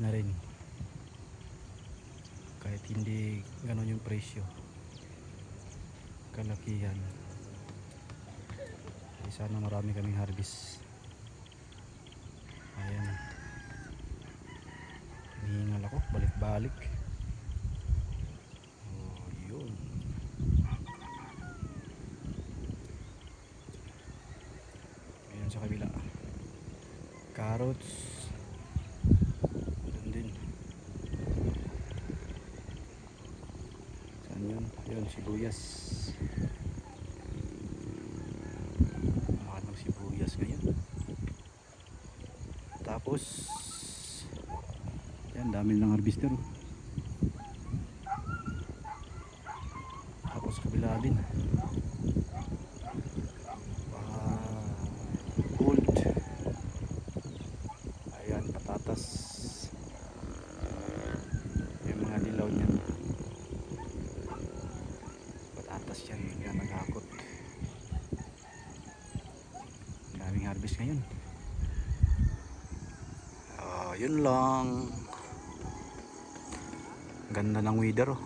na rin kahit hindi ganon yung presyo kalakihan. Sana marami kaming harvest. Ayan, hinihingal ako balik-balik. Oh, yun. Ayan sa kabila, carrots din. Saan yun? Ayun, sibuyas. Mahal ng sibuyas ngayon. Tapos yan, dami ng harvester. Tapos kabila din, gold. Ayan, patatas. Yung mga dilaw niyan, patatas yan, yan naghakot. Daming harvest ngayon. Yun lang. Ganda ng weather, oh.